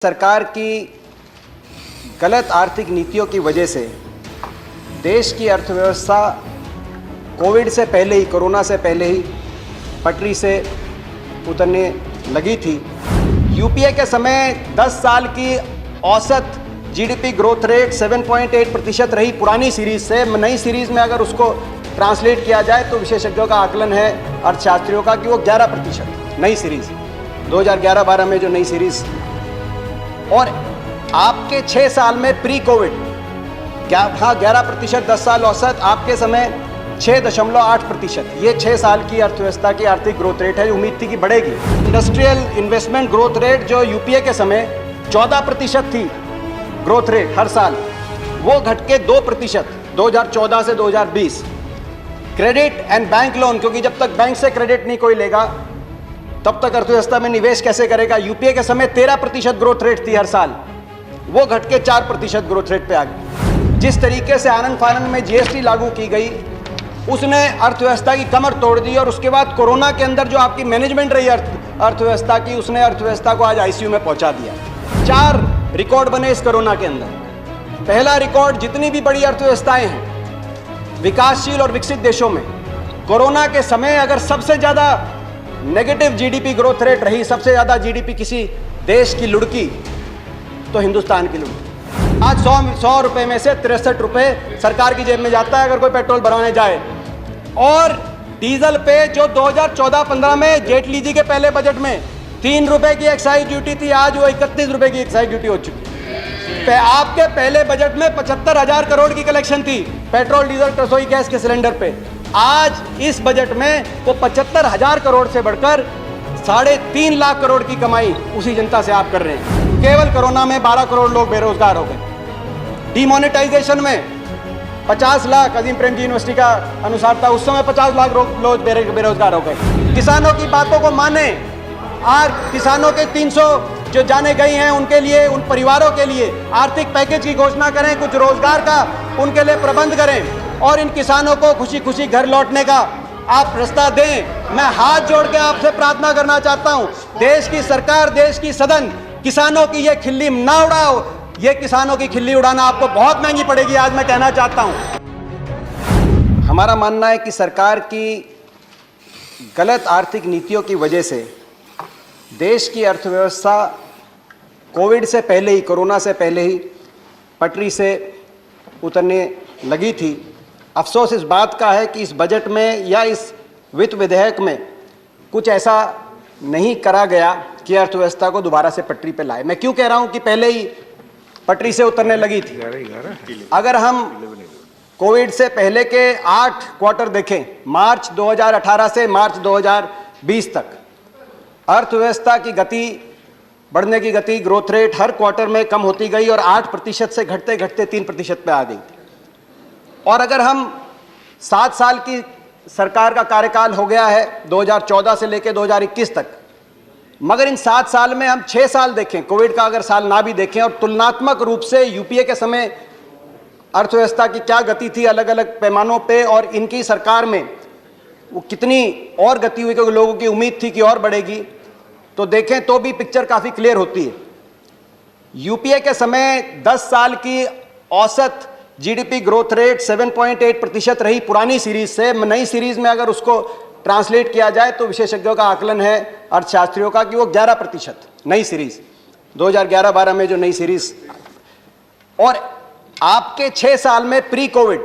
सरकार की गलत आर्थिक नीतियों की वजह से देश की अर्थव्यवस्था कोविड से पहले ही, कोरोना से पहले ही पटरी से उतरने लगी थी। यूपीए के समय 10 साल की औसत जीडीपी ग्रोथ रेट 7.8% रही पुरानी सीरीज से। नई सीरीज में अगर उसको ट्रांसलेट किया जाए तो विशेषज्ञों का आकलन है, अर्थशास्त्रियों का, कि वो 11% नई सीरीज 2011-12 में जो नई सीरीज। और आपके 6 साल में प्री कोविड 11%, 10 साल औसत, आपके समय 6.8%। ये 6 साल की अर्थव्यवस्था की आर्थिक ग्रोथ रेट है, उम्मीद थी कि बढ़ेगी। इंडस्ट्रियल इन्वेस्टमेंट ग्रोथ रेट जो यूपीए के समय 14% थी ग्रोथ रेट हर साल, वो घट के 2% 2014 से 2020। क्रेडिट एंड बैंक लोन, क्योंकि जब तक बैंक से क्रेडिट नहीं कोई लेगा तब तक अर्थव्यवस्था में निवेश कैसे करेगा। यूपीए के समय 13% ग्रोथ रेट थी हर साल, वो घट के 4% ग्रोथ रेट पे आ गई। जिस तरीके से आनंद फानंद में जीएसटी लागू की गई, उसने अर्थव्यवस्था की कमर तोड़ दी। और उसके बाद कोरोना के अंदर जो आपकी मैनेजमेंट रही अर्थव्यवस्था की, उसने अर्थव्यवस्था को आज आईसीयू में पहुंचा दिया। 4 रिकॉर्ड बने इस कोरोना के अंदर। पहला रिकॉर्ड, जितनी भी बड़ी अर्थव्यवस्थाएं हैं विकासशील और विकसित देशों में, कोरोना के समय अगर सबसे ज्यादा नेगेटिव जीडीपी ग्रोथ रेट रही, सबसे ज्यादा जीडीपी किसी देश की लुढ़की, तो हिंदुस्तान की लुढ़की। आज 100 रुपए में से 63 रुपए सरकार की जेब में जाता है अगर कोई पेट्रोल भरवाने जाए। और डीजल पे जो 2014-15 में जेटली जी के पहले बजट में 3 रुपए की एक्साइज ड्यूटी थी, आज वो 31 रुपए की एक्साइज ड्यूटी हो चुकी है। आपके पहले बजट में 75,000 करोड़ की कलेक्शन थी पेट्रोल, डीजल, रसोई गैस के सिलेंडर पे। आज इस बजट में वो 75,000 करोड़ से बढ़कर 3.5 लाख करोड़ की कमाई उसी जनता से आप कर रहे हैं। केवल कोरोना में 12 करोड़ लोग बेरोजगार हो गए। डिमोनेटाइजेशन में 50 लाख, अजीम प्रेम जी यूनिवर्सिटी का अनुसार था, उस समय 50 लाख लोग बेरोजगार हो गए। किसानों की बातों को माने, आज किसानों के 300 जो जाने गई हैं उनके लिए, उन परिवारों के लिए आर्थिक पैकेज की घोषणा करें, कुछ रोजगार का उनके लिए प्रबंध करें और इन किसानों को खुशी खुशी घर लौटने का आप रास्ता दें। मैं हाथ जोड़ के आपसे प्रार्थना करना चाहता हूं, देश की सरकार, देश की सदन, किसानों की ये खिल्ली ना उड़ाओ। ये किसानों की खिल्ली उड़ाना आपको बहुत महंगी पड़ेगी, आज मैं कहना चाहता हूं। हमारा मानना है कि सरकार की गलत आर्थिक नीतियों की वजह से देश की अर्थव्यवस्था कोविड से पहले ही, कोरोना से पहले ही पटरी से उतरने लगी थी। अफसोस इस बात का है कि इस बजट में या इस वित्त विधेयक में कुछ ऐसा नहीं करा गया कि अर्थव्यवस्था को दोबारा से पटरी पे लाए। मैं क्यों कह रहा हूं कि पहले ही पटरी से उतरने लगी थी। अगर हम कोविड से पहले के 8 क्वार्टर देखें, मार्च 2018 से मार्च 2020 तक, अर्थव्यवस्था की गति, बढ़ने की गति, ग्रोथ रेट हर क्वार्टर में कम होती गई और 8% से घटते घटते 3% पे आ गई। और अगर हम 7 साल की सरकार का कार्यकाल हो गया है 2014 से लेकर 2021 तक, मगर इन 7 साल में हम 6 साल देखें, कोविड का अगर साल ना भी देखें, और तुलनात्मक रूप से यूपीए के समय अर्थव्यवस्था की क्या गति थी अलग अलग पैमानों पे और इनकी सरकार में वो कितनी और गति हुई, क्योंकि लोगों की उम्मीद थी कि और बढ़ेगी, तो देखें तो भी पिक्चर काफी क्लियर होती है। यूपीए के समय 10 साल की औसत जीडीपी ग्रोथ रेट 7.8% रही पुरानी सीरीज से। नई सीरीज में अगर उसको ट्रांसलेट किया जाए तो विशेषज्ञों का आकलन है, अर्थशास्त्रियों का, कि वो 11% नई सीरीज 2011-12 में जो नई सीरीज। और आपके 6 साल में प्री कोविड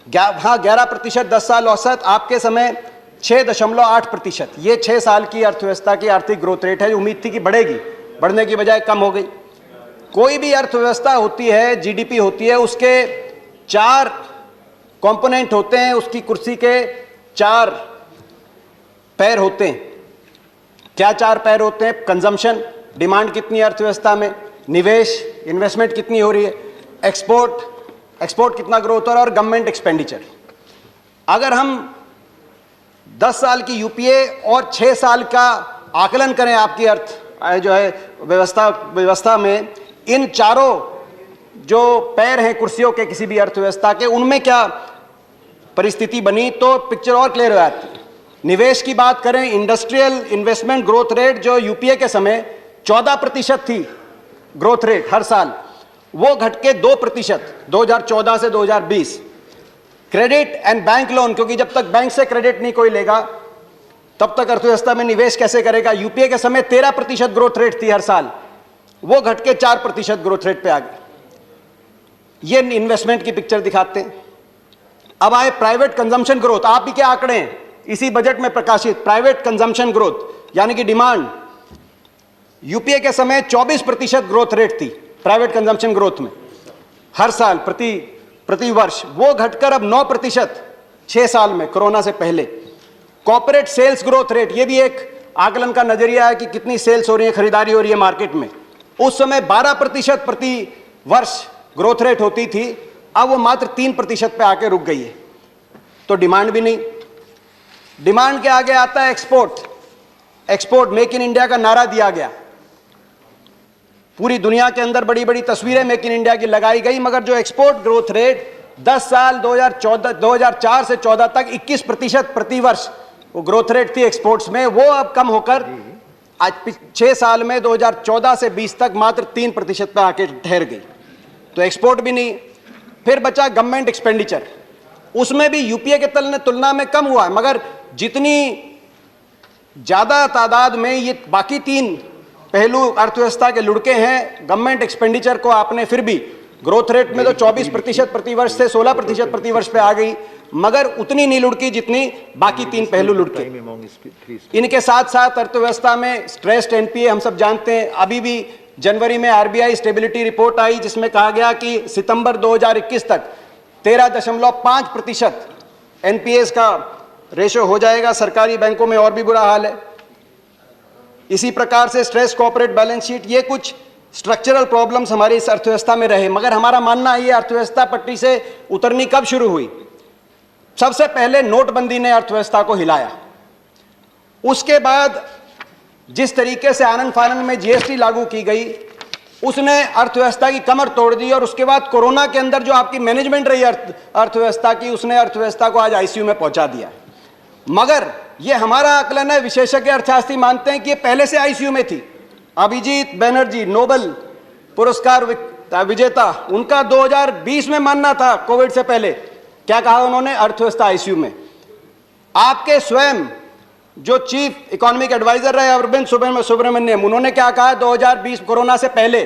11%, 10 साल औसत, आपके समय 6.8%। ये 6 साल की अर्थव्यवस्था की आर्थिक ग्रोथ रेट है, उम्मीद थी कि बढ़ेगी, बढ़ने की बजाय कम हो गई। कोई भी अर्थव्यवस्था होती है, जीडीपी होती है, उसके 4 कंपोनेंट होते हैं, उसकी कुर्सी के 4 पैर होते हैं। क्या 4 पैर होते हैं? कंजम्पशन, डिमांड कितनी है अर्थव्यवस्था में, निवेश, इन्वेस्टमेंट कितनी हो रही है, एक्सपोर्ट कितना ग्रोथ हो रहा है, और गवर्नमेंट एक्सपेंडिचर। अगर हम 10 साल की यूपीए और 6 साल का आकलन करें आपकी अर्थ जो है व्यवस्था में, इन चारों जो पैर हैं कुर्सियों के किसी भी अर्थव्यवस्था के, उनमें क्या परिस्थिति बनी तो पिक्चर और क्लियर हो जाती है। निवेश की बात करें, इंडस्ट्रियल इन्वेस्टमेंट ग्रोथ रेट जो यूपीए के समय 14% थी ग्रोथ रेट हर साल, वो घट के 2% 2014 से 2020। क्रेडिट एंड बैंक लोन, क्योंकि जब तक बैंक से क्रेडिट नहीं कोई लेगा तब तक अर्थव्यवस्था में निवेश कैसे करेगा। यूपीए के समय 13% ग्रोथ रेट थी हर साल, वो घट के 4% ग्रोथ रेट पे आ गई। ये इन्वेस्टमेंट की पिक्चर दिखाते हैं। अब आए प्राइवेट कंजम्पशन ग्रोथ। आप ही के आंकड़े हैं इसी बजट में प्रकाशित। प्राइवेट कंजम्पशन ग्रोथ यानी कि डिमांड, यूपीए के समय 24% ग्रोथ रेट थी प्राइवेट कंजम्पशन ग्रोथ में हर साल प्रति वर्ष, वो घटकर अब 9% 6 साल में, कोरोना से पहले। कॉर्पोरेट सेल्स ग्रोथ रेट, ये भी एक आकलन का नजरिया है कि कितनी सेल्स हो रही है, खरीदारी हो रही है मार्केट में। उस समय 12% प्रति वर्ष ग्रोथ रेट होती थी, अब वो मात्र 3% पे आके रुक गई है। तो डिमांड भी नहीं। डिमांड के आगे आता है एक्सपोर्ट मेक इन इंडिया का नारा दिया गया। पूरी दुनिया के अंदर बड़ी बड़ी तस्वीरें मेक इन इंडिया की लगाई गई, मगर जो एक्सपोर्ट ग्रोथ रेट 10 साल 2004 से 14 तक 21% प्रति वर्ष वो ग्रोथ रेट थी एक्सपोर्ट्स में, वो अब कम होकर आज 6 साल में 2014 से 20 तक मात्र 3% पे आके ठहर गई। तो एक्सपोर्ट भी नहीं। फिर बचा गवर्नमेंट एक्सपेंडिचर, उसमें भी यूपीए के तुलना में कम हुआ है, मगर जितनी ज्यादा तादाद में ये बाकी 3 पहलू अर्थव्यवस्था के लुढ़के हैं, गवर्नमेंट एक्सपेंडिचर को आपने फिर भी ग्रोथ रेट में तो 24% प्रति वर्ष से 16% प्रति वर्ष पे आ गई, मगर उतनी नहीं लुढ़की जितनी बाकी 3 पहलू लुढ़के। इनके साथ साथ अर्थव्यवस्था में स्ट्रेस्ड एनपीए हम सब जानते हैं। अभी भी जनवरी में आरबीआई स्टेबिलिटी रिपोर्ट आई जिसमें कहा गया कि सितंबर 2021 तक 13.5% एनपीएस का रेशो हो जाएगा। सरकारी बैंकों में और भी बुरा हाल है। इसी प्रकार से स्ट्रेस कॉर्पोरेट बैलेंस शीट, ये कुछ स्ट्रक्चरल प्रॉब्लम्स हमारी इस अर्थव्यवस्था में रहे। मगर हमारा मानना है ये अर्थव्यवस्था पटरी से उतरनी कब शुरू हुई? सबसे पहले नोटबंदी ने अर्थव्यवस्था को हिलाया। उसके बाद जिस तरीके से आनंद फानंद में जीएसटी लागू की गई, उसने अर्थव्यवस्था की कमर तोड़ दी। और उसके बाद कोरोना के अंदर जो आपकी मैनेजमेंट रही अर्थव्यवस्था की, उसने अर्थव्यवस्था को आज आईसीयू में पहुंचा दिया। मगर ये हमारा आकलन है, विशेषज्ञ अर्थशास्त्री मानते हैं कि ये पहले से आईसीयू में थी। अभिजीत बैनर्जी नोबेल पुरस्कार विजेता, उनका 2020 में मानना था कोविड से पहले। क्या कहा उन्होंने? अर्थव्यवस्था आईसीयू में। आपके स्वयं जो चीफ इकोनॉमिक एडवाइजर रहे अरविंद सुब्रमण्यम, उन्होंने क्या कहा 2020 कोरोना से पहले?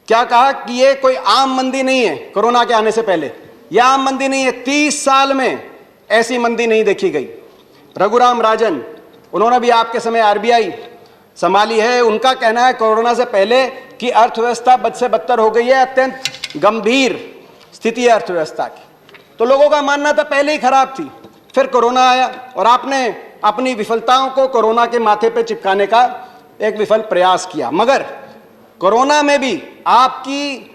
क्या कहा कि ये कोई आम मंदी नहीं है। कोरोना के आने से पहले यह आम मंदी नहीं है, 30 साल में ऐसी मंदी नहीं देखी गई। रघुराम राजन, उन्होंने भी आपके समय आरबीआई संभाली है, उनका कहना है कोरोना से पहले कि अर्थव्यवस्था बद से बदतर हो गई है, अत्यंत गंभीर स्थिति है अर्थव्यवस्था की। तो लोगों का मानना था पहले ही खराब थी, फिर कोरोना आया और आपने अपनी विफलताओं को कोरोना के माथे पे चिपकाने का एक विफल प्रयास किया। मगर कोरोना में भी आपकी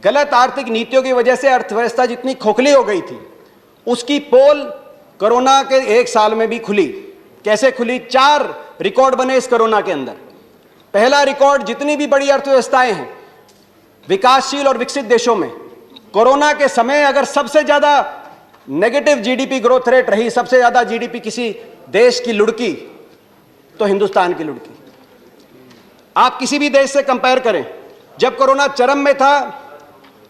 गलत आर्थिक नीतियों की वजह से अर्थव्यवस्था जितनी खोखली हो गई थी, उसकी पोल कोरोना के 1 साल में भी खुली। कैसे खुली? 4 रिकॉर्ड बने इस कोरोना के अंदर। पहला रिकॉर्ड, जितनी भी बड़ी अर्थव्यवस्थाएं हैं विकासशील और विकसित देशों में, कोरोना के समय अगर सबसे ज्यादा नेगेटिव जीडीपी ग्रोथ रेट रही, सबसे ज्यादा जीडीपी किसी देश की लुढ़की, तो हिंदुस्तान की लुढ़की। आप किसी भी देश से कंपेयर करें, जब कोरोना चरम में था,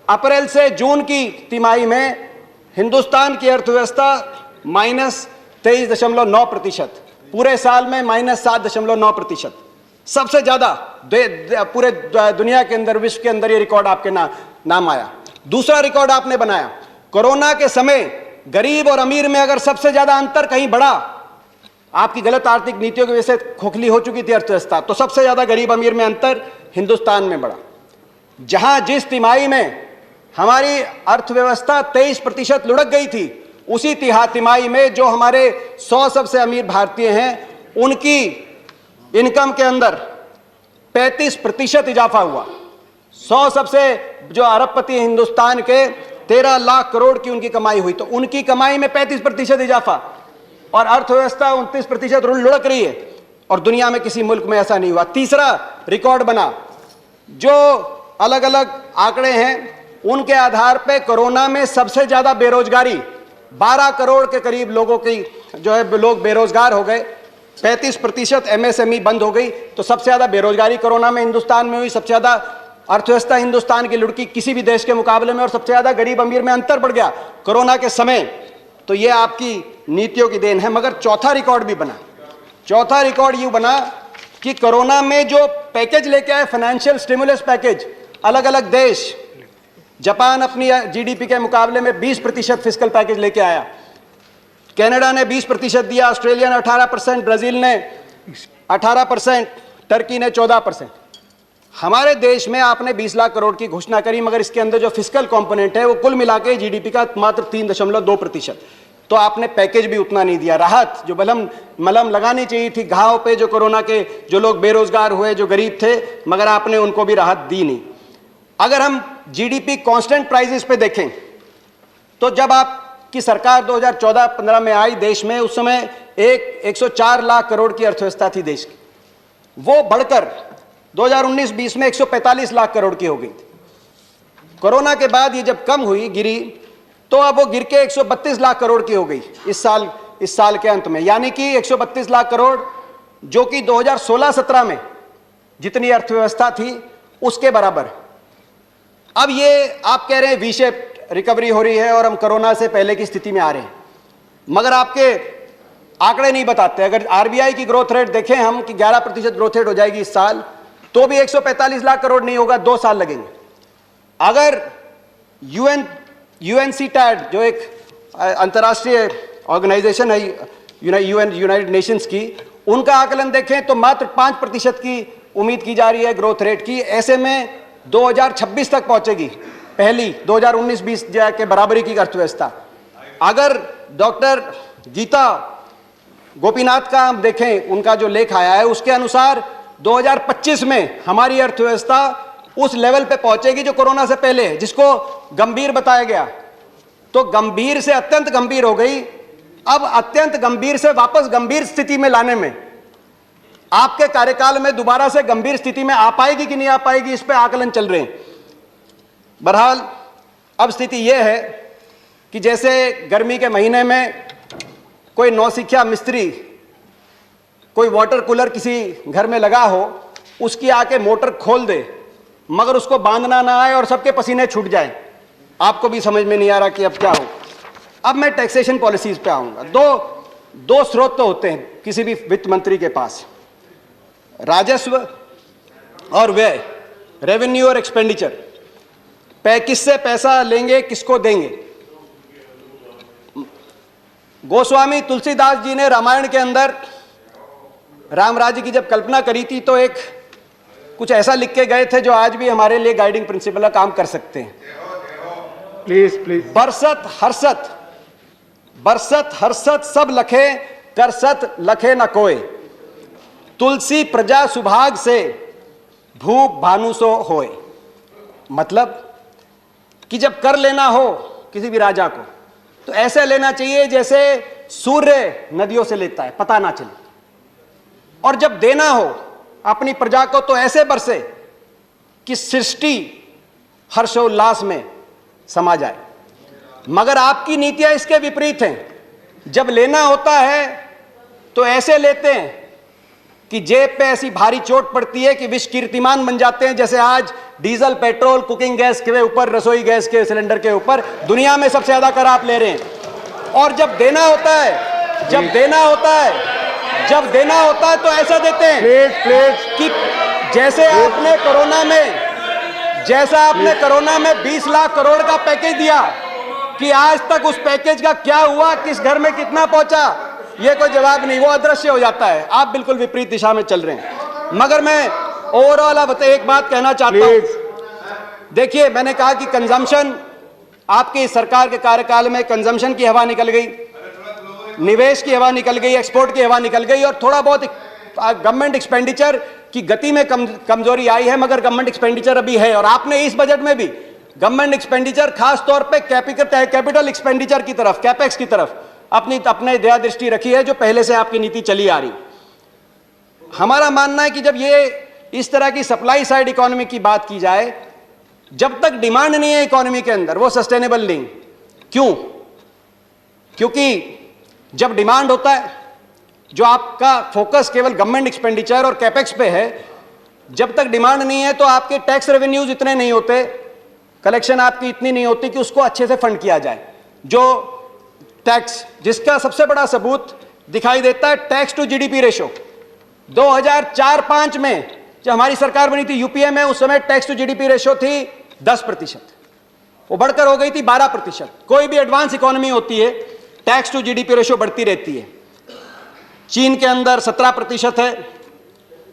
अप्रैल से जून की तिमाही में हिंदुस्तान की अर्थव्यवस्था -23.9%, पूरे साल में -7.9%, सबसे ज्यादा पूरे दुनिया के अंदर, विश्व के अंदर ये रिकॉर्ड आपके नाम आया। दूसरा रिकॉर्ड आपने बनाया, कोरोना के समय गरीब और अमीर में अगर सबसे ज्यादा अंतर कहीं बढ़ा, आपकी गलत आर्थिक नीतियों की वजह से खोखली हो चुकी थी अर्थव्यवस्था, तो सबसे ज्यादा गरीब अमीर में अंतर हिंदुस्तान में बढ़ा। जहां जिस तिमाही में हमारी अर्थव्यवस्था 23% लुढ़क गई थी, उसी तिमाही में जो हमारे 100 सबसे अमीर भारतीय हैं, उनकी इनकम के अंदर 35% इजाफा हुआ। 100 सबसे जो अरबपति हिंदुस्तान के 13 लाख करोड़ की उनकी कमाई हुई, तो उनकी कमाई में 35% इजाफा, और अर्थव्यवस्था 29% लुढ़क रही है, और दुनिया में किसी मुल्क में ऐसा नहीं हुआ। तीसरा रिकॉर्ड बना, जो अलग अलग आंकड़े हैं उनके आधार पे कोरोना में सबसे ज्यादा बेरोजगारी, 12 करोड़ के करीब लोगों की जो है लोग बेरोजगार हो गए, 35% एमएसएमई बंद हो गई। तो सबसे ज्यादा बेरोजगारी कोरोना में हिंदुस्तान में हुई, सबसे ज्यादा अर्थव्यवस्था हिंदुस्तान की लुढ़की किसी भी देश के मुकाबले में, और सबसे ज्यादा गरीब अमीर में अंतर बढ़ गया कोरोना के समय। तो ये आपकी नीतियों की देन है। मगर चौथा रिकॉर्ड भी बना। चौथा रिकॉर्ड ये बना कि कोरोना में जो पैकेज लेके आए, फाइनेंशियल स्टिमुलस पैकेज, अलग अलग देश, जापान अपनी जीडीपी के मुकाबले में 20% फिस्कल पैकेज लेके आया, कनाडा ने 20% दिया, ऑस्ट्रेलिया ने 18%, ब्राजील ने 18%, टर्की ने 14%। हमारे देश में आपने 20 लाख करोड़ की घोषणा करी, मगर इसके अंदर जो फिस्कल कंपोनेंट है वो कुल मिलाकर जीडीपी का मात्र 3.2%। तो आपने पैकेज भी उतना नहीं दिया। राहत जो मलम लगानी चाहिए थी घाव पे, जो कोरोना के जो लोग बेरोजगार हुए, जो गरीब थे, मगर आपने उनको भी राहत दी नहीं। अगर हम जीडीपी कांस्टेंट प्राइसेस पे देखें तो जब आपकी सरकार 2014-15 में आई देश में, उस समय 104 लाख करोड़ की अर्थव्यवस्था थी देश की। वो बढ़कर 2019-20 में 145 लाख करोड़ की हो गई थी। कोरोना के बाद ये जब कम हुई, गिरी, तो अब वो गिर के 132 लाख करोड़ की हो गई इस साल के अंत में। यानी कि 132 लाख करोड़, जो कि 2016-17 में जितनी अर्थव्यवस्था थी उसके बराबर। अब ये आप कह रहे हैं वी शेप रिकवरी हो रही है और हम कोरोना से पहले की स्थिति में आ रहे हैं, मगर आपके आंकड़े नहीं बताते। अगर आरबीआई की ग्रोथ रेट देखें हम कि 11% ग्रोथ रेट हो जाएगी इस साल, तो भी 145 लाख करोड़ नहीं होगा, 2 साल लगेंगे। अगर यूएनसीटैड जो एक अंतर्राष्ट्रीय ऑर्गेनाइजेशन है, यूनाइटेड नेशंस की, उनका आकलन देखें तो मात्र 5% की उम्मीद की जा रही है ग्रोथ रेट की। ऐसे में 2026 तक पहुंचेगी पहली 2019-20 के बराबरी की अर्थव्यवस्था। अगर डॉक्टर गीता गोपीनाथ का हम देखें, उनका जो लेख आया है, उसके अनुसार 2025 में हमारी अर्थव्यवस्था उस लेवल पे पहुंचेगी जो कोरोना से पहले है, जिसको गंभीर बताया गया। तो गंभीर से अत्यंत गंभीर हो गई। अब अत्यंत गंभीर से वापस गंभीर स्थिति में लाने में आपके कार्यकाल में दोबारा से गंभीर स्थिति में आ पाएगी कि नहीं आ पाएगी, इस पे आकलन चल रहे हैं। बहरहाल अब स्थिति यह है कि जैसे गर्मी के महीने में कोई नौसिखिया मिस्त्री कोई वाटर कूलर किसी घर में लगा हो, उसकी आके मोटर खोल दे, मगर उसको बांधना ना आए और सबके पसीने छूट जाए। आपको भी समझ में नहीं आ रहा कि अब क्या हो। अब मैं टैक्सेशन पॉलिसीज पे आऊंगा। दो स्रोत तो होते हैं किसी भी वित्त मंत्री के पास, राजस्व और व्यय, रेवेन्यू और एक्सपेंडिचर। किससे पैसा लेंगे, किसको देंगे। गोस्वामी तुलसीदास जी ने रामायण के अंदर राम राज्य की जब कल्पना करी थी तो एक कुछ ऐसा लिख के गए थे जो आज भी हमारे लिए गाइडिंग प्रिंसिपल का काम कर सकते हैं। प्लीज। बरसत हर्षत सब लखे, करसत लखे न कोय, तुलसी प्रजा सुभाग से, भूप भानु सो होए। मतलब कि जब कर लेना हो किसी भी राजा को तो ऐसे लेना चाहिए जैसे सूर्य नदियों से लेता है, पता ना चले। और जब देना हो अपनी प्रजा को तो ऐसे बरसे कि सृष्टि हर्षोल्लास में समा जाए। मगर आपकी नीतियां इसके विपरीत हैं। जब लेना होता है तो ऐसे लेते हैं कि जेब पे ऐसी भारी चोट पड़ती है कि विश्व कीर्तिमान बन जाते हैं। जैसे आज डीजल, पेट्रोल, कुकिंग गैस के ऊपर, रसोई गैस के सिलेंडर के ऊपर दुनिया में सबसे ज्यादा कर आप ले रहे हैं। और जब देना होता है तो ऐसा देते हैं कि जैसे आपने कोरोना में 20 लाख करोड़ का पैकेज दिया, कि आज तक उस पैकेज का क्या हुआ, किस घर में कितना पहुंचा, ये कोई जवाब नहीं, वो अदृश्य हो जाता है। आप बिल्कुल विपरीत दिशा में चल रहे हैं। मगर मैं ओवरऑल अब एक बात कहना चाहता हूं। देखिए, मैंने कहा कि कंजम्पशन, आपकी सरकार के कार्यकाल में कंजम्पशन की हवा निकल गई, निवेश की हवा निकल गई, एक्सपोर्ट की हवा निकल गई, और थोड़ा बहुत गवर्नमेंट एक्सपेंडिचर की गति में कमजोरी आई है, मगर गवर्नमेंट एक्सपेंडिचर अभी है। और आपने इस बजट में भी गवर्नमेंट एक्सपेंडिचर, खास तौर पे कैपिटल एक्सपेंडिचर की तरफ, कैपेक्स की तरफ अपने दया दृष्टि रखी है, जो पहले से आपकी नीति चली आ रही। हमारा मानना है कि जब ये इस तरह की सप्लाई साइड इकोनॉमी की बात की जाए, जब तक डिमांड नहीं है इकोनॉमी के अंदर, वो सस्टेनेबल नहीं। क्यों? क्योंकि जब डिमांड होता है, जो आपका फोकस केवल गवर्नमेंट एक्सपेंडिचर और कैपेक्स पे है, जब तक डिमांड नहीं है तो आपके टैक्स रेवेन्यूज इतने नहीं होते, कलेक्शन आपकी इतनी नहीं होती कि उसको अच्छे से फंड किया जाए। जो टैक्स, जिसका सबसे बड़ा सबूत दिखाई देता है टैक्स टू जीडीपी रेशो। 2004-5 में जब हमारी सरकार बनी थी यूपीए में, उस समय टैक्स टू जीडीपी रेशो थी 10%, वो बढ़कर हो गई थी 12%। कोई भी एडवांस इकोनॉमी होती है, टैक्स टू जीडीपी रेशो बढ़ती रहती है। चीन के अंदर 17% है,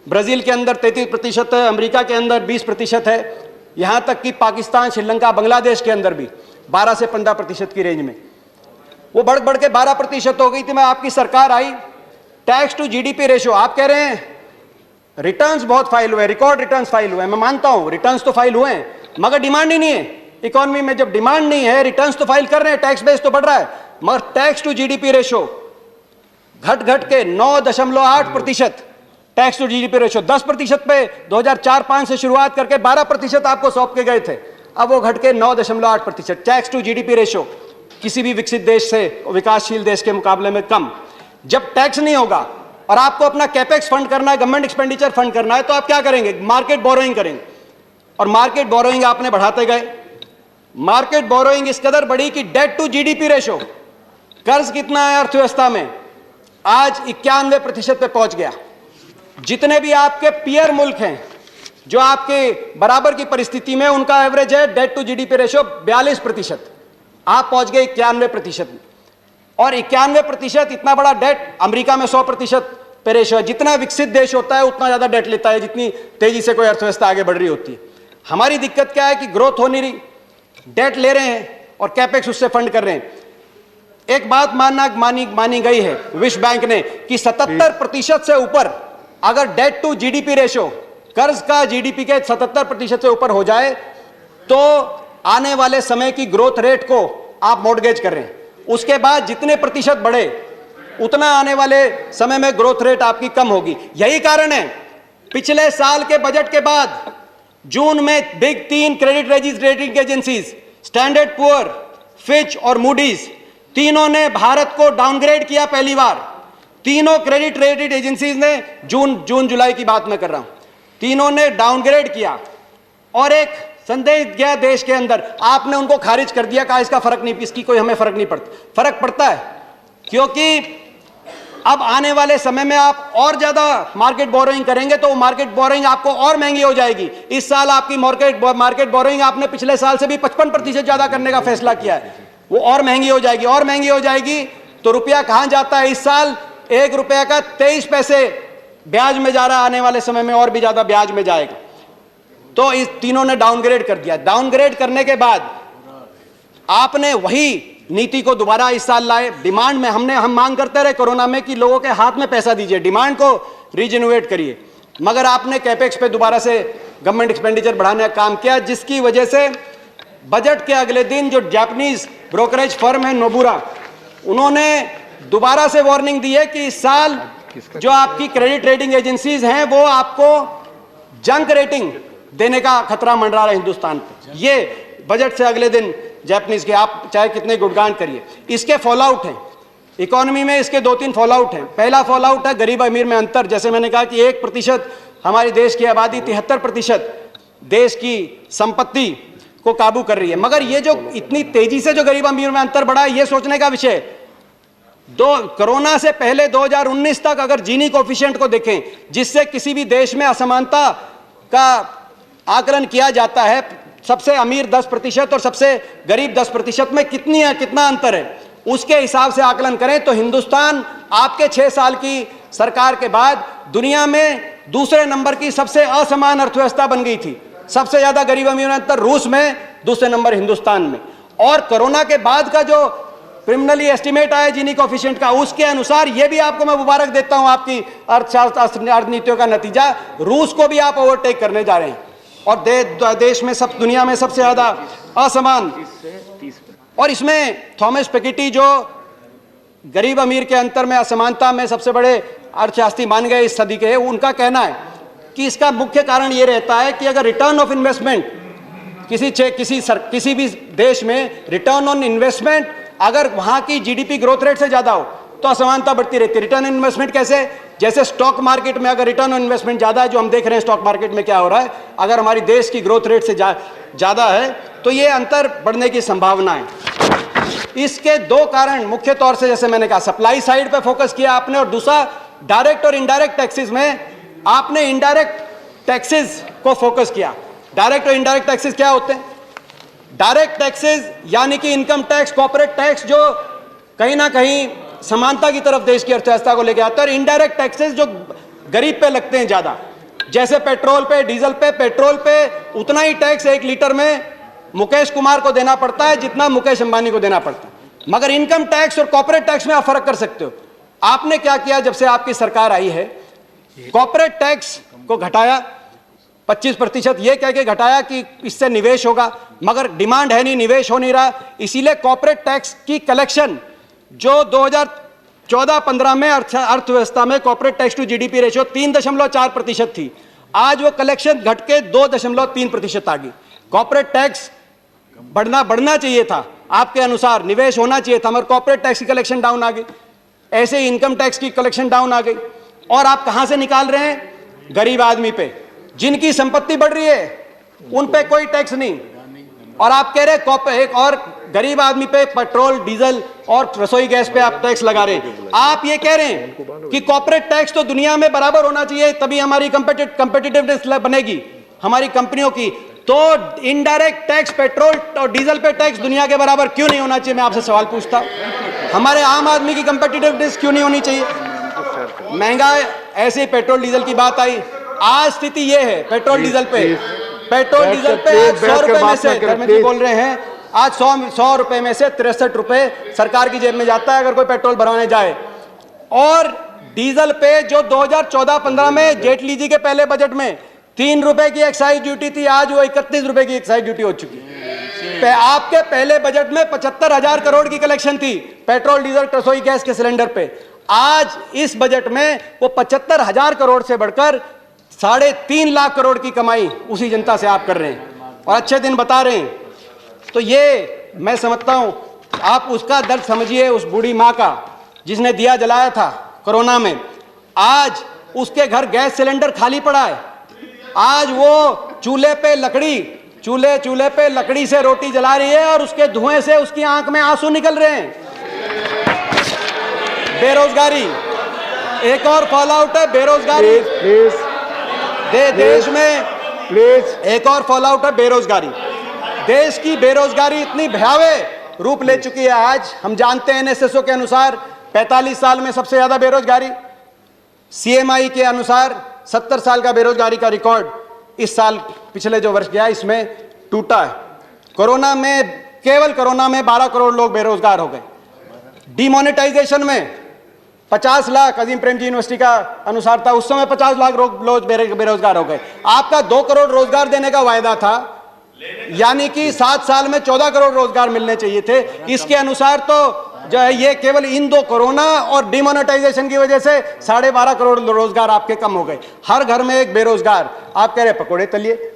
ब्राजील के अंदर 33% है, अमेरिका के अंदर 20% है, यहां तक कि पाकिस्तान, श्रीलंका, बांग्लादेश के अंदर भी 12 से 15% की रेंज में। वो बढ़ बढ़ के 12% हो गई थी। मैं आपकी सरकार आई, टैक्स टू जीडीपी रेशो, आप कह रहे हैं रिटर्न्स बहुत फाइल हुए, रिकॉर्ड रिटर्न्स फाइल हुए, मैं मानता हूं रिटर्न्स तो फाइल हुए हैं, मगर डिमांड ही नहीं है। इकोनॉमी में जब डिमांड नहीं है, रिटर्न्स तो फाइल कर रहे हैं, टैक्स बेस तो बढ़ रहा है, मगर टैक्स टू जीडीपी रेशो घट घट के 9.8%। टैक्स टू जीडीपी रेशो 10% पे 2004-5 से शुरुआत करके 12% आपको सौंप के गए थे, अब वो घट के 9.8%। टैक्स टू जीडीपी रेशो किसी भी विकसित देश से, विकासशील देश के मुकाबले में कम। जब टैक्स नहीं होगा और आपको अपना कैपेक्स फंड करना है, गवर्नमेंट एक्सपेंडिचर फंड करना है, तो आप क्या करेंगे? मार्केट बोरोइंग करेंगे। और मार्केट बोरोइंग आपने बढ़ाते गए। मार्केट बोरोइंग इस कदर बढ़ी कि डेट टू जीडीपी रेशो, कर्ज कितना है अर्थव्यवस्था में, आज 91% पे पहुंच गया। जितने भी आपके पीयर मुल्क हैं जो आपके बराबर की परिस्थिति में, उनका एवरेज है डेट टू जीडीपी रेशो 42%, आप पहुंच गए 91% में। और 91% इतना बड़ा डेट, अमेरिका में 100% पे रेशो है। जितना विकसित देश होता है उतना ज्यादा डेट लेता है, जितनी तेजी से कोई अर्थव्यवस्था आगे बढ़ रही होती है। हमारी दिक्कत क्या है कि ग्रोथ हो नहीं रही, डेट ले रहे हैं और कैपेक्स उससे फंड कर रहे हैं। एक बात मानी गई है विश्व बैंक ने कि 77% से ऊपर अगर डेट टू जीडीपी रेशो, कर्ज का जीडीपी के 77% से ऊपर हो जाए, तो आने वाले समय की ग्रोथ रेट को आप मॉर्गेज कर रहे हैं। उसके बाद जितने प्रतिशत बढ़े उतना आने वाले समय में ग्रोथ रेट आपकी कम होगी। यही कारण है पिछले साल के बजट के बाद जून में big 3 credit rating agencies, standard poor, Fitch और मूडीज, तीनों ने भारत को डाउनग्रेड किया। पहली बार तीनों क्रेडिट रेटिंग एजेंसीज ने, जून जुलाई की बात मैं कर रहा हूं, तीनों ने डाउनग्रेड किया। और एक संदेश गया देश के अंदर, आपने उनको खारिज कर दिया, कहा इसका फर्क नहीं, इसकी कोई हमें फर्क नहीं पड़ता। फर्क पड़ता है, क्योंकि अब आने वाले समय में आप और ज्यादा मार्केट बोरोइंग करेंगे तो मार्केट बोरोइंग आपको और महंगी हो जाएगी। इस साल आपकी मार्केट बोरोइंग आपने पिछले साल से भी 55% ज्यादा करने का फैसला किया है, वो और महंगी हो जाएगी। और महंगी हो जाएगी तो रुपया कहां जाता है? इस साल 1 रुपया का 23 पैसे ब्याज में जा रहा है, आने वाले समय में और भी ज्यादा ब्याज में जाएगा। तो इस तीनों ने डाउनग्रेड कर दिया। डाउनग्रेड करने के बाद आपने वही नीति को दोबारा इस साल लाए। डिमांड में हम मांग करते रहे कोरोना में कि लोगों के हाथ में पैसा दीजिए, डिमांड को रीजेन्युएट करिए, मगर आपने कैपेक्स पे दोबारा से गवर्नमेंट एक्सपेंडिचर बढ़ाने का काम किया, जिसकी वजह से बजट के अगले दिन जो जापानीज ब्रोकरेज फर्म है नोबुरा, उन्होंने दोबारा से वार्निंग दी है कि इस साल जो आपकी क्रेडिट रेटिंग एजेंसीज हैं वो आपको जंक रेटिंग देने का खतरा मंडरा रहा है हिंदुस्तान पे। ये बजट से अगले दिन जापानीज के, आप चाहे कितने गुणगान करिए। इसके फॉलोआउट हैं इकोनॉमी में, इसके 2-3 फॉलोआउट हैं। पहला फॉलोआउट है गरीब अमीर में अंतर। जैसे मैंने कहा कि 1% हमारी देश की आबादी 73% देश की संपत्ति को काबू कर रही है, मगर ये जो इतनी तेजी से जो गरीब अमीर में अंतर बढ़ा है, ये सोचने का विषय। कोरोना से पहले 2019 तक अगर जीनी कोएफिशिएंट को देखें, जिससे किसी भी देश में असमानता का आकलन किया जाता है, सबसे अमीर 10% और सबसे गरीब 10% में कितना अंतर है, उसके हिसाब से आकलन करें तो हिंदुस्तान आपके 6 साल की सरकार के बाद दुनिया में दूसरे नंबर की सबसे असमान अर्थव्यवस्था बन गई थी। सबसे ज्यादा गरीब अमीर में अंतर रूस में, दूसरे नंबर हिंदुस्तान में। और कोरोना के बाद का जो प्रिलिमिनरी एस्टिमेट आया जीनी कोएफिशिएंट का, उसके अनुसार ये भी आपको मैं मुबारक देता हूं, आपकी अर्थनीतियों का नतीजा, रूस को भी आप ओवरटेक करने जा रहे हैं और देश में सब, दुनिया में सबसे ज्यादा असमान। और इसमें थॉमस पिकेटी जो गरीब अमीर के अंतर में असमानता में सबसे बड़े अर्थशास्त्री मान गए इस सदी के, उनका कहना है कि इसका मुख्य कारण ये रहता है कि अगर रिटर्न ऑफ इन्वेस्टमेंट किसी भी देश में रिटर्न ऑन इन्वेस्टमेंट अगर वहां की जीडीपी ग्रोथ रेट से ज्यादा हो तो असमानता बढ़ती रहती है। रिटर्न ऑन इन्वेस्टमेंट कैसे? जैसे स्टॉक मार्केट में अगर रिटर्न ऑन इन्वेस्टमेंट ज़्यादा है, जो हम देख रहे हैं स्टॉक मार्केट में क्या हो रहा है, अगर हमारी देश की ग्रोथ रेट से ज़्यादा है तो ये अंतर बढ़ने की संभावना है। इसके दो कारण मुख्य तौर से, जैसे मैंने कहा, सप्लाई साइड पे फोकस किया आपने, और दूसरा डायरेक्ट और इनडायरेक्ट टैक्सेस में आपने इनडायरेक्ट टैक्सेस को फोकस किया। डायरेक्ट और इनडायरेक्ट टैक्सेस क्या होते हैं? डायरेक्ट टैक्सेस यानी कि इनकम टैक्स, कॉर्पोरेट टैक्स, जो कहीं ना कहीं समानता की तरफ देश की अर्थव्यवस्था को लेकर आता है, और इनडायरेक्ट टैक्सेस जो गरीब पे लगते हैं ज्यादा, जैसे पेट्रोल पे, डीजल पे। पेट्रोल पे उतना ही टैक्स 1 लीटर में मुकेश कुमार को देना पड़ता है जितना मुकेश अंबानी को देना पड़ता है, मगर इनकम टैक्स और कॉर्पोरेट टैक्स में आप फर्क कर सकते हो। आपने क्या किया जब से आपकी सरकार आई है? कॉर्पोरेट टैक्स को घटाया 25%, ये कह के घटाया कि इससे निवेश होगा, मगर डिमांड है नहीं, निवेश हो नहीं रहा, इसीलिए कॉर्पोरेट टैक्स की कलेक्शन जो 2014-15 में अर्थव्यवस्था में corporate tax to GDP ratio 3.4% थी, आज वो कलेक्शन घट के 2.3% आ गई। कॉर्पोरेट टैक्स बढ़ना चाहिए था आपके अनुसार, निवेश होना चाहिए था, मगर कॉर्पोरेट टैक्स की कलेक्शन डाउन आ गई। ऐसे ही इनकम टैक्स की कलेक्शन डाउन आ गई। और आप कहां से निकाल रहे हैं? गरीब आदमी पे, जिनकी संपत्ति बढ़ रही है उन पे कोई टैक्स नहीं, और आप कह रहे हैं एक और गरीब आदमी पे पेट्रोल, डीजल और रसोई गैस पे आप टैक्स लगा रहे हैं। आप ये कह रहे हैं कि कॉर्पोरेट टैक्स तो दुनिया में बराबर होना चाहिए, तभी हमारी कंपेटिटिवनेस बनेगी हमारी कंपनियों की। तो इनडायरेक्ट टैक्स, पेट्रोल और डीजल पे टैक्स दुनिया के बराबर क्यों नहीं होना चाहिए? मैं आपसे सवाल पूछता हूं, हमारे आम आदमी की कंपेटिटिवनेस क्यों नहीं होनी चाहिए? महंगाई, ऐसे ही पेट्रोल डीजल की बात आई, आज स्थिति ये है पेट्रोल डीजल पे आज 100 रुपए में से, धर्मेंद्र जी बोल रहे हैं, आज 100 रुपए में से 63 रुपए सरकार की जेब में जाता है अगर कोई पेट्रोल भरवाने जाए। और डीजल पे जो 2014-15 में जेटली जी के पहले बजट में 3 रुपए की एक्साइज ड्यूटी थी, आज वो 31 रुपए की एक्साइज ड्यूटी हो चुकी है। आपके पहले बजट में 75,000 करोड़ की कलेक्शन थी पेट्रोल, डीजल, रसोई गैस के सिलेंडर पे, आज इस बजट में वो 75,000 करोड़ से बढ़कर 3.5 लाख करोड़ की कमाई उसी जनता से आप कर रहे हैं और अच्छे दिन बता रहे हैं। तो ये मैं समझता हूं, आप उसका दर्द समझिए, उस बूढ़ी माँ का जिसने दिया जलाया था कोरोना में, आज उसके घर गैस सिलेंडर खाली पड़ा है, आज वो चूल्हे पे लकड़ी से रोटी जला रही है और उसके धुएं से उसकी आंख में आंसू निकल रहे हैं। बेरोजगारी एक और फॉल आउट है, बेरोजगारी देश में एक और फॉल आउट है, बेरोजगारी। देश की बेरोजगारी इतनी भयावह रूप ले चुकी है, आज हम जानते हैं एनएसएसओ के अनुसार 45 साल में सबसे ज्यादा बेरोजगारी, सीएमआई के अनुसार 70 साल का बेरोजगारी का रिकॉर्ड इस साल, पिछले जो वर्ष गया इसमें टूटा है। कोरोना में, केवल कोरोना में 12 करोड़ लोग बेरोजगार हो गए। डिमोनेटाइजेशन में 50 लाख, अजीम प्रेम जी यूनिवर्सिटी का अनुसार था, उस समय 50 लाख लोग बेरोजगार हो गए। आपका 2 करोड़ रोजगार देने का वायदा था, यानी कि 7 साल में 14 करोड़ रोजगार मिलने चाहिए थे। इसके अनुसार तो जो है ये केवल इन 2 कोरोना और डिमोनेटाइजेशन की वजह से 12.5 करोड़ रोजगार आपके कम हो गए। हर घर में एक बेरोजगार। आप कह रहे पकोड़े तलिए,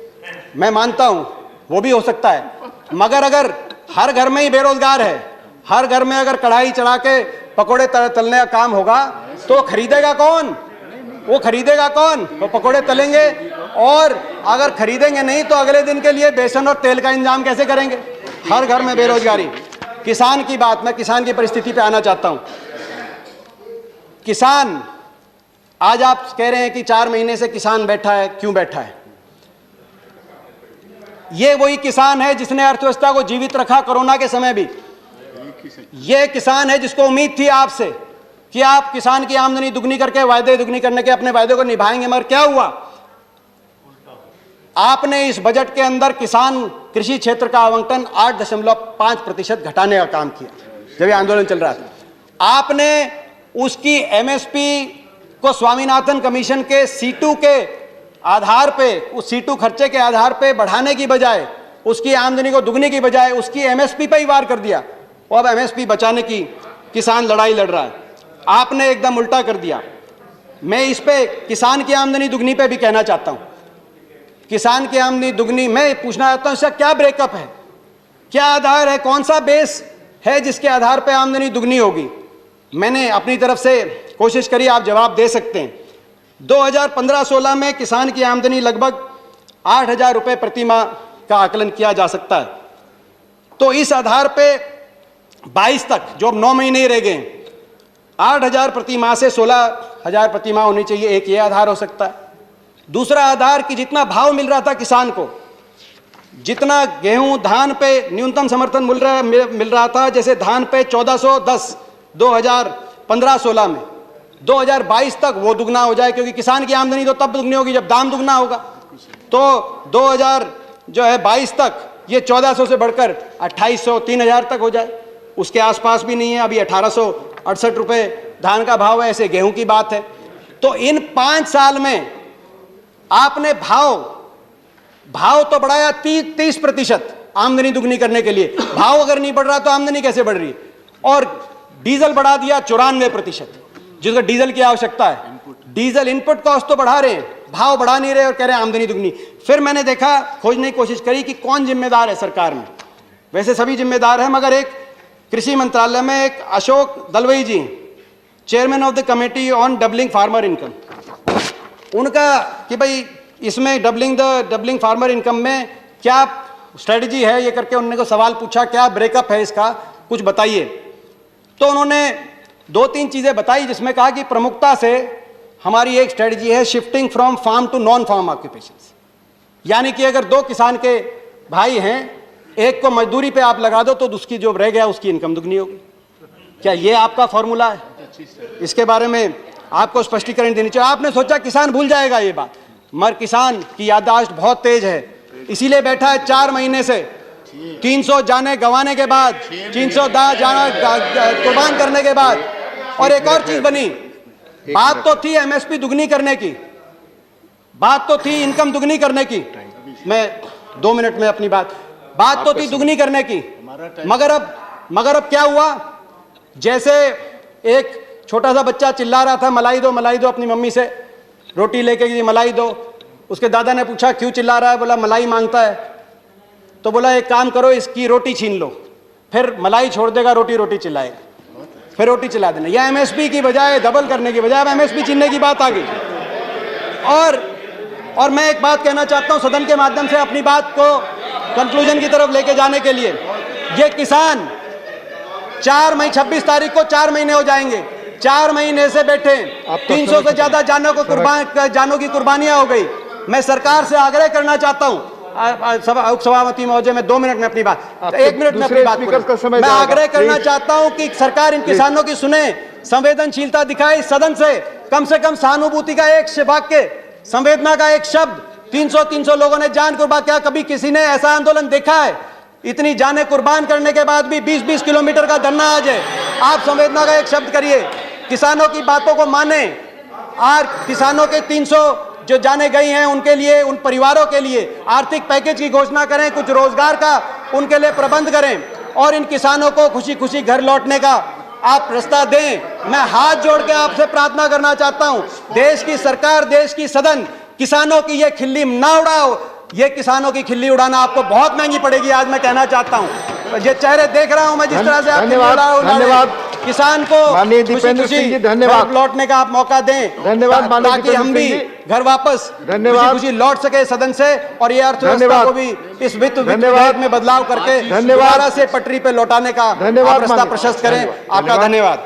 मैं मानता हूं वो भी हो सकता है, मगर अगर हर घर में ही बेरोजगार है, हर घर में अगर कढ़ाई चढ़ा के पकोड़े तलने का काम होगा तो खरीदेगा कौन? वो खरीदेगा कौन? वो पकोड़े तलेंगे, और अगर खरीदेंगे नहीं तो अगले दिन के लिए बेसन और तेल का इंतजाम कैसे करेंगे? हर घर में बेरोजगारी। किसान की बात, मैं किसान की परिस्थिति पे आना चाहता हूं। किसान, आज आप कह रहे हैं कि 4 महीने से किसान बैठा है, क्यों बैठा है? ये वही किसान है जिसने अर्थव्यवस्था को जीवित रखा कोरोना के समय भी। ये किसान है जिसको उम्मीद थी आपसे कि आप किसान की आमदनी दुगनी करके, वायदे दुगनी करने के अपने वायदे को निभाएंगे, मगर क्या हुआ? आपने इस बजट के अंदर किसान कृषि क्षेत्र का आवंटन 8.5% घटाने का काम किया जब ये आंदोलन चल रहा था। आपने उसकी एमएसपी को स्वामीनाथन कमीशन के C2 के आधार पे, उस C2 खर्चे के आधार पे बढ़ाने की बजाय, उसकी आमदनी को दुगने की बजाय उसकी एमएसपी पर ही वार कर दिया। और अब एमएसपी बचाने की किसान लड़ाई लड़ रहा है। आपने एकदम उल्टा कर दिया। मैं इस पे किसान की आमदनी दुगनी पे भी कहना चाहता हूं। किसान की आमदनी दुगनी, मैं पूछना चाहता हूं इसका क्या ब्रेकअप है, क्या आधार है, कौन सा बेस है जिसके आधार पे आमदनी दुगनी होगी? मैंने अपनी तरफ से कोशिश करिए, आप जवाब दे सकते हैं। 2015-16 में किसान की आमदनी लगभग 8,000 रुपये प्रति माह का आकलन किया जा सकता है। तो इस आधार पे 22 तक, जो अब 9 महीने ही रह गए, 8,000 प्रति माह से 16,000 प्रति माह होनी चाहिए। एक ये आधार हो सकता है। दूसरा आधार कि जितना भाव मिल रहा था किसान को, जितना गेहूं धान पे न्यूनतम समर्थन मिल रहा था, जैसे धान पे 1410 2015-16 में, 2022 तक वो दुगना हो जाए, क्योंकि किसान की आमदनी तो तब दुगनी होगी जब दाम दुगना होगा। तो 2022 तक ये 1400 से बढ़कर 2800 3000 तक हो जाए। उसके आसपास भी नहीं है, अभी 1868 रुपये धान का भाव है, ऐसे गेहूं की बात है। तो इन 5 साल में आपने भाव तो बढ़ाया 30% आमदनी दुगनी करने के लिए। भाव अगर नहीं बढ़ रहा तो आमदनी कैसे बढ़ रही है? और डीजल बढ़ा दिया 94%, जिसको डीजल की आवश्यकता है। डीजल इनपुट कॉस्ट तो बढ़ा रहे हैं, भाव बढ़ा नहीं रहे और कह रहे हैं आमदनी दुगनी। फिर मैंने देखा, खोजने की कोशिश करी कि कौन जिम्मेदार है सरकार में। वैसे सभी जिम्मेदार हैं, मगर एक कृषि मंत्रालय में एक Ashok Dalwai ji, chairman of the committee on doubling farmer income, उनका कि भाई इसमें डबलिंग फार्मर इनकम में क्या स्ट्रेटजी है, ये करके उन्होंने को सवाल पूछा, क्या ब्रेकअप है इसका, कुछ बताइए। तो उन्होंने 2-3 चीजें बताई, जिसमें कहा कि प्रमुखता से हमारी एक स्ट्रेटजी है shifting from farm to non farm occupations. यानी कि अगर 2 किसान के भाई हैं, एक को मजदूरी पे आप लगा दो तो उसकी जो रह गया उसकी इनकम दुगनी होगी। क्या ये आपका फॉर्मूला है? इसके बारे में आपको स्पष्टीकरण देनी चाहिए। आपने सोचा किसान भूल जाएगा ये बात, मगर किसान की याददाश्त बहुत तेज है, इसीलिए बैठा है 4 महीने से। 300 जाने गंवाने के बाद, 300 जाना कुर्बान करने के बाद, और एक और चीज बनी, बात तो थी एमएसपी दुगनी करने की, बात तो थी इनकम दुगनी करने की। मैं 2 मिनट में अपनी बात तो थी दुगनी करने की, मगर अब क्या हुआ? जैसे एक छोटा सा बच्चा चिल्ला रहा था मलाई दो अपनी मम्मी से, रोटी लेके गई मलाई दो। उसके दादा ने पूछा क्यों चिल्ला रहा है? बोला मलाई मांगता है। तो बोला एक काम करो, इसकी रोटी छीन लो, फिर मलाई छोड़ देगा, रोटी चिल्लाएगा, फिर रोटी चिल्ला देना। यह एमएसपी की बजाय, डबल करने की बजाय अब एमएसपी छीनने की बात आ गई। और मैं एक बात कहना चाहता हूं सदन के माध्यम से, अपनी बात को कंक्लूजन की तरफ लेके जाने के लिए। ये किसान 26 तारीख को 4 महीने हो जाएंगे, 4 महीने से बैठे, 300 से ज्यादा जानों की कुर्बानियां हो गई। मैं सरकार से आग्रह करना चाहता हूं, उपसभापति महोदय, मैं 2 मिनट में अपनी बात, 1 मिनट में अपनी बात, मैं आग्रह करना चाहता हूं कि सरकार इन किसानों की सुने, संवेदनशीलता दिखाए, सदन से कम सहानुभूति का एक वाक्य, संवेदना का एक शब्द। 300 लोगों ने जान कुर्बान किया। कभी किसी ने ऐसा आंदोलन देखा है? इतनी जानें कुर्बान करने के बाद भी 20-20 किलोमीटर का धरना आ जाए। आप संवेदना का एक शब्द करिए, किसानों की बातों को माने, और किसानों के 300 जो जाने गई हैं उनके लिए, उन परिवारों के लिए आर्थिक पैकेज की घोषणा करें, कुछ रोजगार का उनके लिए प्रबंध करें, और इन किसानों को खुशी खुशी घर लौटने का आप रास्ता दें। मैं हाथ जोड़ के आपसे प्रार्थना करना चाहता हूं, देश की सरकार, देश की सदन, किसानों की ये खिल्ली ना उड़ाओ। ये किसानों की खिल्ली उड़ाना आपको बहुत महंगी पड़ेगी। आज मैं कहना चाहता हूं, ये चेहरे देख रहा हूं मैं, जिस तरह से आप धन्यवाद किसान को खुशी धन्यवाद लौटने का आप मौका दें, धन्यवाद, ताकि हम भी घर वापस खुशी लौट सके सदन से, और ये अर्थव्यवस्था को भी इस वित्त विधेयक में बदलाव करके दोबारा से पटरी पे लौटाने का रास्ता प्रशस्त करें। आपका धन्यवाद।